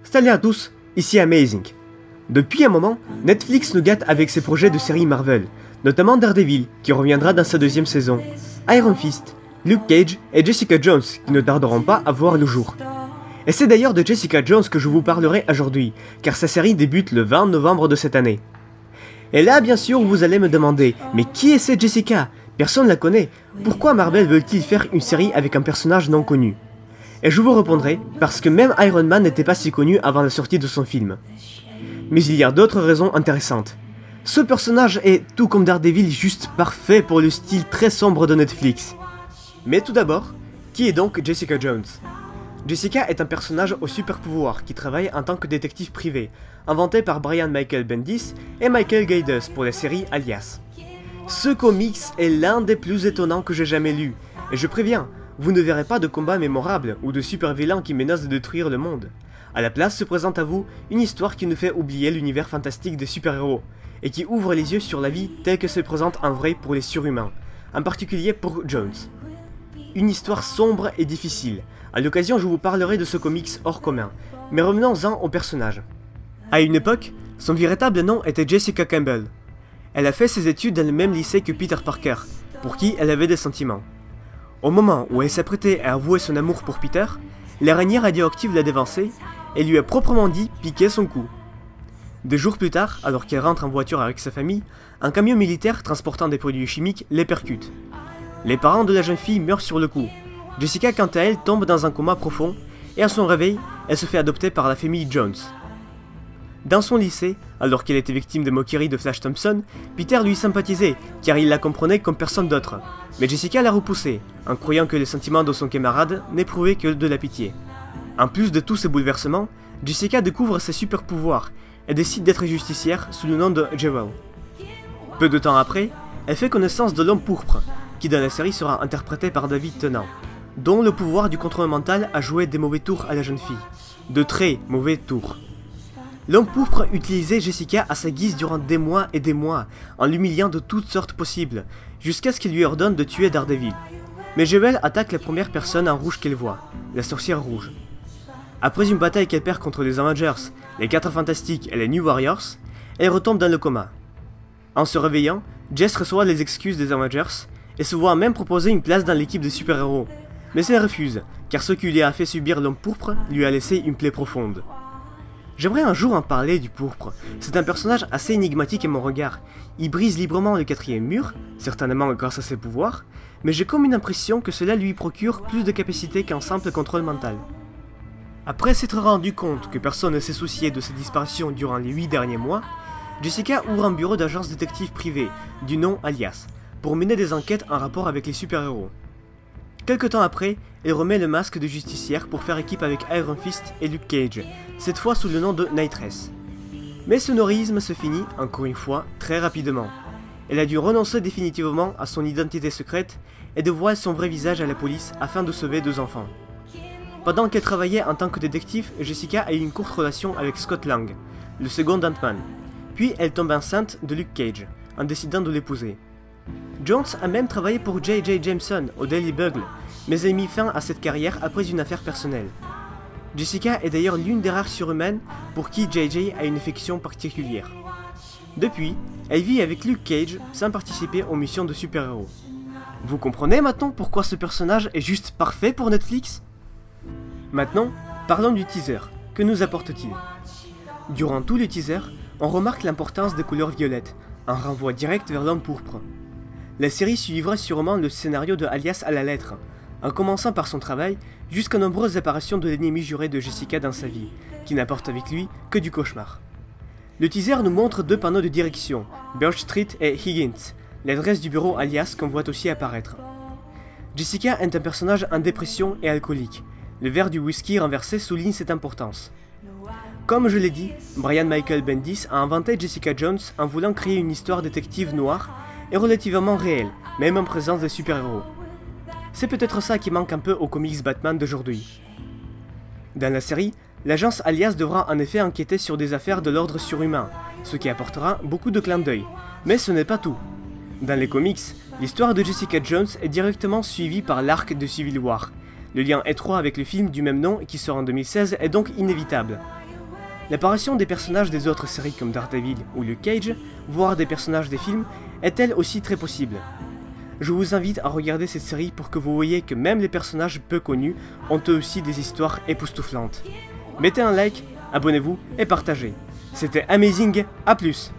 Salut à tous, ici Amazing. Depuis un moment, Netflix nous gâte avec ses projets de séries Marvel, notamment Daredevil, qui reviendra dans sa deuxième saison, Iron Fist, Luke Cage et Jessica Jones, qui ne tarderont pas à voir le jour. Et c'est d'ailleurs de Jessica Jones que je vous parlerai aujourd'hui, car sa série débute le 20 novembre de cette année. Et là, bien sûr, vous allez me demander, mais qui est cette Jessica? Personne ne la connaît. Pourquoi Marvel veut-il faire une série avec un personnage non connu? Et je vous répondrai, parce que même Iron Man n'était pas si connu avant la sortie de son film. Mais il y a d'autres raisons intéressantes. Ce personnage est, tout comme Daredevil, juste parfait pour le style très sombre de Netflix. Mais tout d'abord, qui est donc Jessica Jones? Jessica est un personnage au super pouvoir qui travaille en tant que détective privé, inventé par Brian Michael Bendis et Michael Gaydos pour la série Alias. Ce comics est l'un des plus étonnants que j'ai jamais lu, et je préviens, vous ne verrez pas de combat mémorable ou de super vilains qui menacent de détruire le monde. À la place se présente à vous une histoire qui nous fait oublier l'univers fantastique des super-héros, et qui ouvre les yeux sur la vie telle que se présente en vrai pour les surhumains, en particulier pour Jones. Une histoire sombre et difficile. À l'occasion, je vous parlerai de ce comics hors commun, mais revenons-en au personnage. À une époque, son véritable nom était Jessica Campbell. Elle a fait ses études dans le même lycée que Peter Parker, pour qui elle avait des sentiments. Au moment où elle s'apprêtait à avouer son amour pour Peter, l'araignée radioactive l'a dévancée et lui a proprement dit piquer son cou. 2 jours plus tard, alors qu'elle rentre en voiture avec sa famille, un camion militaire transportant des produits chimiques les percute. Les parents de la jeune fille meurent sur le coup. Jessica, quant à elle, tombe dans un coma profond, et à son réveil, elle se fait adopter par la famille Jones. Dans son lycée, alors qu'elle était victime de moqueries de Flash Thompson, Peter lui sympathisait, car il la comprenait comme personne d'autre. Mais Jessica l'a repoussé, en croyant que les sentiments de son camarade n'éprouvaient que de la pitié. En plus de tous ces bouleversements, Jessica découvre ses super pouvoirs, et décide d'être justicière sous le nom de Jewel. Peu de temps après, elle fait connaissance de l'homme pourpre, qui dans la série sera interprété par David Tennant, dont le pouvoir du contrôle mental a joué des mauvais tours à la jeune fille. De très mauvais tours. L'homme pourpre utilisait Jessica à sa guise durant des mois et des mois, en l'humiliant de toutes sortes possibles, jusqu'à ce qu'il lui ordonne de tuer Daredevil. Mais Jewel attaque la première personne en rouge qu'elle voit, la sorcière rouge. Après une bataille qu'elle perd contre les Avengers, les 4 Fantastiques et les New Warriors, elle retombe dans le coma. En se réveillant, Jess reçoit les excuses des Avengers, et se voit même proposer une place dans l'équipe de super-héros. Mais elle refuse, car ce qui lui a fait subir l'homme pourpre lui a laissé une plaie profonde. J'aimerais un jour en parler du pourpre. C'est un personnage assez énigmatique à mon regard. Il brise librement le 4e mur, certainement grâce à ses pouvoirs, mais j'ai comme une impression que cela lui procure plus de capacité qu'un simple contrôle mental. Après s'être rendu compte que personne ne s'est soucié de sa disparition durant les 8 derniers mois, Jessica ouvre un bureau d'agence détective privé, du nom Alias, pour mener des enquêtes en rapport avec les super-héros. Quelque temps après, elle remet le masque de justicière pour faire équipe avec Iron Fist et Luke Cage, cette fois sous le nom de Nightress. Mais ce norisme se finit, encore une fois, très rapidement. Elle a dû renoncer définitivement à son identité secrète et dévoile son vrai visage à la police afin de sauver 2 enfants. Pendant qu'elle travaillait en tant que détective, Jessica a eu une courte relation avec Scott Lang, le second Ant-Man. Puis elle tombe enceinte de Luke Cage, en décidant de l'épouser. Jones a même travaillé pour J.J. Jameson au Daily Bugle, mais elle a mis fin à cette carrière après une affaire personnelle. Jessica est d'ailleurs l'une des rares surhumaines pour qui J.J. a une affection particulière. Depuis, elle vit avec Luke Cage sans participer aux missions de super-héros. Vous comprenez maintenant pourquoi ce personnage est juste parfait pour Netflix? Maintenant, parlons du teaser. Que nous apporte-t-il? Durant tout le teaser, on remarque l'importance des couleurs violettes, un renvoi direct vers l'homme pourpre. La série suivra sûrement le scénario de Alias à la lettre, en commençant par son travail jusqu'aux nombreuses apparitions de l'ennemi juré de Jessica dans sa vie, qui n'apporte avec lui que du cauchemar. Le teaser nous montre 2 panneaux de direction, Birch Street et Higgins, l'adresse du bureau Alias qu'on voit aussi apparaître. Jessica est un personnage en dépression et alcoolique. Le verre du whisky renversé souligne cette importance. Comme je l'ai dit, Brian Michael Bendis a inventé Jessica Jones en voulant créer une histoire détective noire et relativement réelle, même en présence des super-héros. C'est peut-être ça qui manque un peu aux comics Batman d'aujourd'hui. Dans la série, l'agence Alias devra en effet enquêter sur des affaires de l'ordre surhumain, ce qui apportera beaucoup de clins d'œil. Mais ce n'est pas tout. Dans les comics, l'histoire de Jessica Jones est directement suivie par l'arc de Civil War. Le lien étroit avec le film du même nom qui sort en 2016 est donc inévitable. L'apparition des personnages des autres séries comme Daredevil ou Luke Cage, voire des personnages des films, est elle aussi très possible. Je vous invite à regarder cette série pour que vous voyez que même les personnages peu connus ont eux aussi des histoires époustouflantes. Mettez un like, abonnez-vous et partagez. C'était Amazing, à plus!